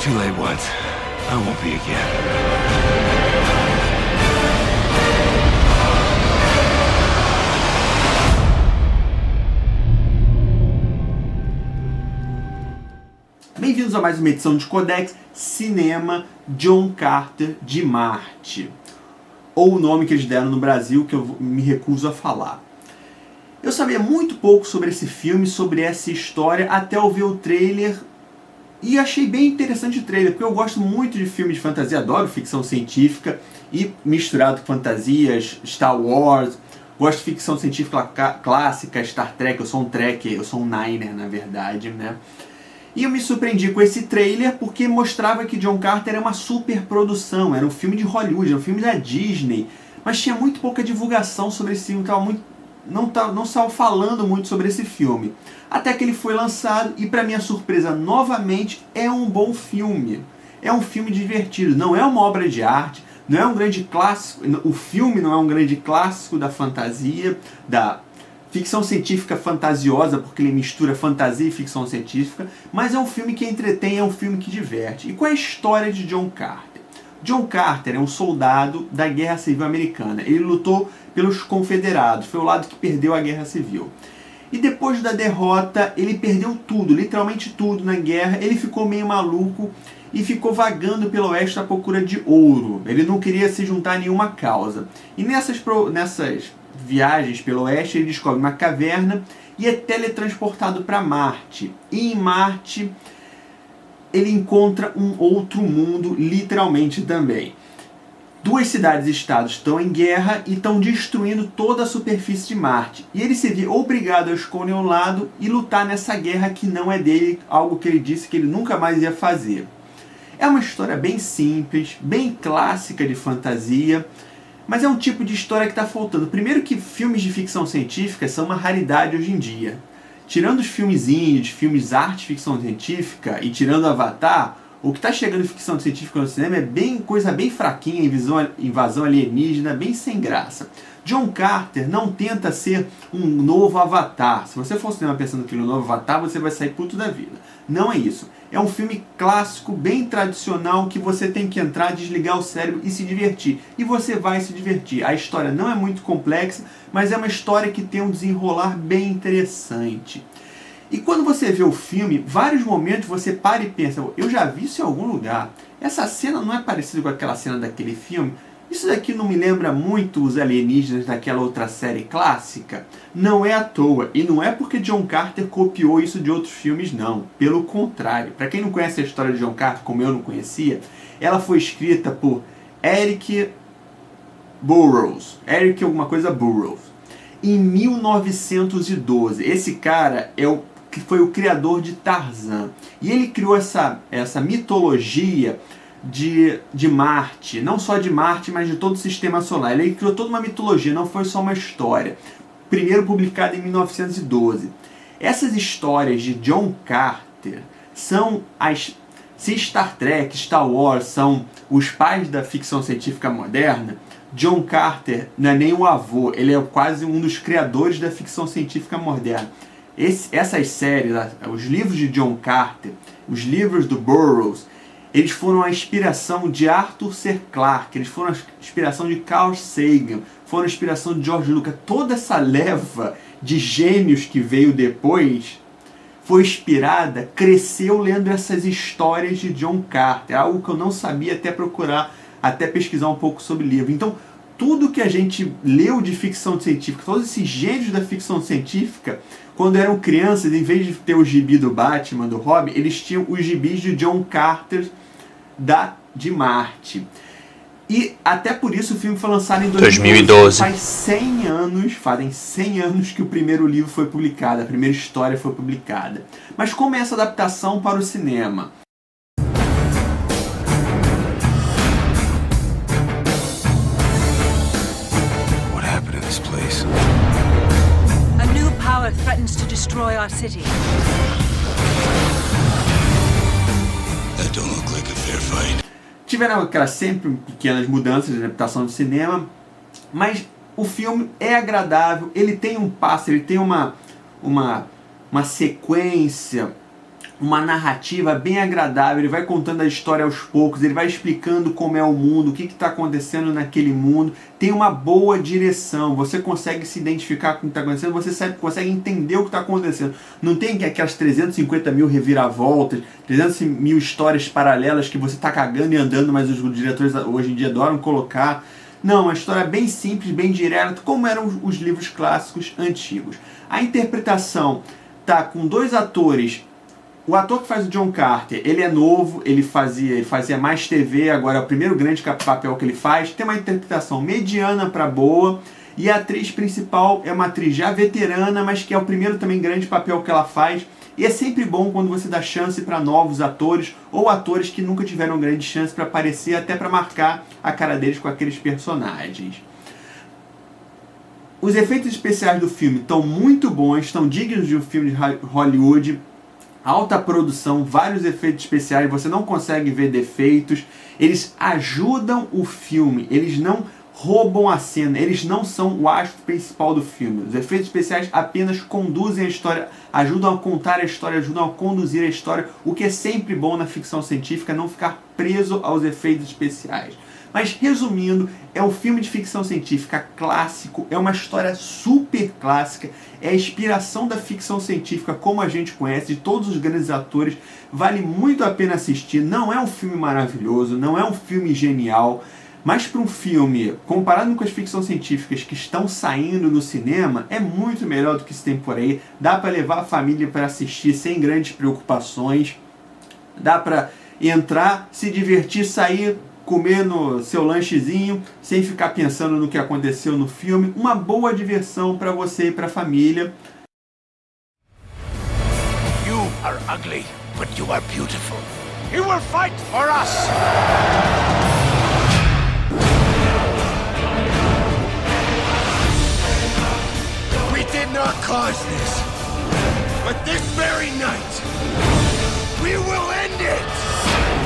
too late once. I won't be again. Bem-vindos a mais uma edição de Codex Cinema John Carter de Marte, ou o nome que eles deram no Brasil, que eu me recuso a falar. Eu sabia muito pouco sobre esse filme, sobre essa história, até eu ver o trailer, e achei bem interessante o trailer, porque eu gosto muito de filmes de fantasia, adoro ficção científica, e misturado com fantasias, Star Wars, gosto de ficção científica clássica, Star Trek, eu sou um Trekker, eu sou um Niner, na verdade, né? E eu me surpreendi com esse trailer porque mostrava que John Carter era uma super produção, era um filme de Hollywood, era um filme da Disney, mas tinha muito pouca divulgação sobre esse filme, não estava falando muito sobre esse filme. Até que ele foi lançado e, para minha surpresa, novamente, é um bom filme. É um filme divertido, não é uma obra de arte, não é um grande clássico, o filme não é um grande clássico da fantasia, da ficção científica fantasiosa, porque ele mistura fantasia e ficção científica, mas é um filme que entretém, é um filme que diverte. E qual é a história de John Carter? John Carter é um soldado da Guerra Civil Americana. Ele lutou pelos confederados, foi o lado que perdeu a Guerra Civil. E depois da derrota, ele perdeu tudo, literalmente tudo na guerra. Ele ficou meio maluco e ficou vagando pelo oeste à procura de ouro. Ele não queria se juntar a nenhuma causa. E nessas viagens pelo oeste, ele descobre uma caverna e é teletransportado para Marte. E em Marte, ele encontra um outro mundo, literalmente também. Duas cidades-estados estão em guerra e estão destruindo toda a superfície de Marte. E ele se vê obrigado a escolher um lado e lutar nessa guerra que não é dele, algo que ele disse que ele nunca mais ia fazer. É uma história bem simples, bem clássica de fantasia, mas é um tipo de história que está faltando. Primeiro que filmes de ficção científica são uma raridade hoje em dia. Tirando os filmes indies, filmes arte ficção científica e tirando Avatar, o que está chegando em ficção científica no cinema é coisa bem fraquinha, invasão alienígena, bem sem graça. John Carter não tenta ser um novo Avatar. Se você for ao cinema pensando que ele é um novo Avatar, você vai sair puto da vida. Não é isso. É um filme clássico, bem tradicional, que você tem que entrar, desligar o cérebro e se divertir. E você vai se divertir. A história não é muito complexa, mas é uma história que tem um desenrolar bem interessante. E quando você vê o filme, vários momentos você para e pensa, eu já vi isso em algum lugar. Essa cena não é parecida com aquela cena daquele filme? Isso daqui não me lembra muito os alienígenas daquela outra série clássica? Não é à toa, e não é porque John Carter copiou isso de outros filmes, não. Pelo contrário, para quem não conhece a história de John Carter, como eu não conhecia, ela foi escrita por Eric Burroughs, em 1912. Esse cara foi o criador de Tarzan, e ele criou essa mitologia de Marte, não só de Marte, mas de todo o sistema solar. Ele criou toda uma mitologia, não foi só uma história. Primeiro publicada em 1912. Essas histórias de John Carter são se Star Trek, Star Wars são os pais da ficção científica moderna, John Carter não é nem o avô, ele é quase um dos criadores da ficção científica moderna. Essas séries, os livros de John Carter, os livros do Burroughs, eles foram a inspiração de Arthur C. Clarke, eles foram a inspiração de Carl Sagan, foram a inspiração de George Lucas. Toda essa leva de gênios que veio depois foi inspirada, cresceu lendo essas histórias de John Carter, algo que eu não sabia até procurar, até pesquisar um pouco sobre o livro. Então, tudo que a gente leu de ficção científica, todos esses gênios da ficção científica, quando eram crianças, em vez de ter o gibi do Batman, do Robin, eles tinham os gibis de John Carter de Marte. E até por isso o filme foi lançado em 2012. Fazem 100 anos que o primeiro livro foi publicado, a primeira história foi publicada. Mas como é essa adaptação para o cinema? What happened in this place? A new power threatens to destroy our city. That don't look like a fair fight. Tiveram aquelas sempre pequenas mudanças de adaptação de cinema, mas o filme é agradável, ele tem um passo, ele tem uma sequência uma narrativa bem agradável, ele vai contando a história aos poucos, ele vai explicando como é o mundo, o que está acontecendo naquele mundo, tem uma boa direção, você consegue se identificar com o que está acontecendo, você consegue entender o que está acontecendo, não tem aquelas 350 mil reviravoltas, 300 mil histórias paralelas que você está cagando e andando, mas os diretores hoje em dia adoram colocar. Não, uma história bem simples, bem direta, como eram os livros clássicos antigos. A interpretação tá com 2 atores. O ator que faz o John Carter, ele é novo, ele fazia mais TV, agora é o primeiro grande papel que ele faz. Tem uma interpretação mediana para boa. E a atriz principal é uma atriz já veterana, mas que é o primeiro também grande papel que ela faz. E é sempre bom quando você dá chance para novos atores ou atores que nunca tiveram grande chance para aparecer, até para marcar a cara deles com aqueles personagens. Os efeitos especiais do filme estão muito bons, estão dignos de um filme de Hollywood. Alta produção, vários efeitos especiais, você não consegue ver defeitos. Eles ajudam o filme, eles não roubam a cena, eles não são o astro principal do filme. Os efeitos especiais apenas conduzem a história, ajudam a contar a história, ajudam a conduzir a história, o que é sempre bom na ficção científica, não ficar preso aos efeitos especiais. Mas resumindo, é um filme de ficção científica clássico, é uma história super clássica, é a inspiração da ficção científica como a gente conhece, de todos os grandes atores, vale muito a pena assistir. Não é um filme maravilhoso, não é um filme genial, mas para um filme, comparado com as ficções científicas que estão saindo no cinema, é muito melhor do que esse tem por aí. Dá para levar a família para assistir sem grandes preocupações, dá para entrar, se divertir, sair comendo seu lanchezinho, sem ficar pensando no que aconteceu no filme. Uma boa diversão para você e para a família. You are ugly, but you are beautiful. You will fight for us! We did not cause this, but this very night, we will end it!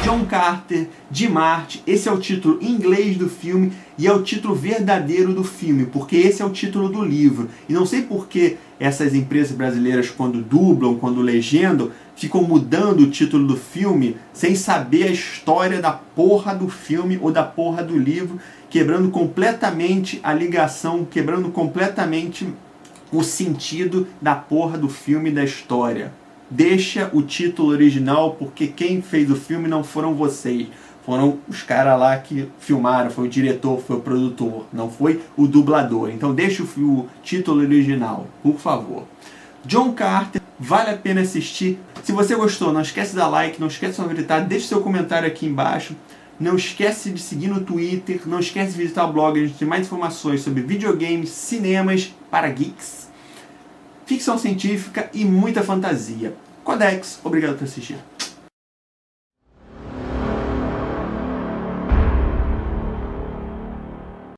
John Carter, de Marte, esse é o título em inglês do filme e é o título verdadeiro do filme, porque esse é o título do livro. E não sei por que essas empresas brasileiras, quando dublam, quando legendam, ficam mudando o título do filme sem saber a história da porra do filme ou da porra do livro, quebrando completamente a ligação, quebrando completamente o sentido da porra do filme e da história. Deixa o título original, porque quem fez o filme não foram vocês. Foram os caras lá que filmaram, foi o diretor, foi o produtor, não foi o dublador. Então deixa o título original, por favor. John Carter, vale a pena assistir. Se você gostou, não esquece de dar like, não esquece de favoritar, deixe seu comentário aqui embaixo. Não esquece de seguir no Twitter, não esquece de visitar o blog, a gente tem mais informações sobre videogames, cinemas para geeks, ficção científica e muita fantasia. Codex, obrigado por assistir.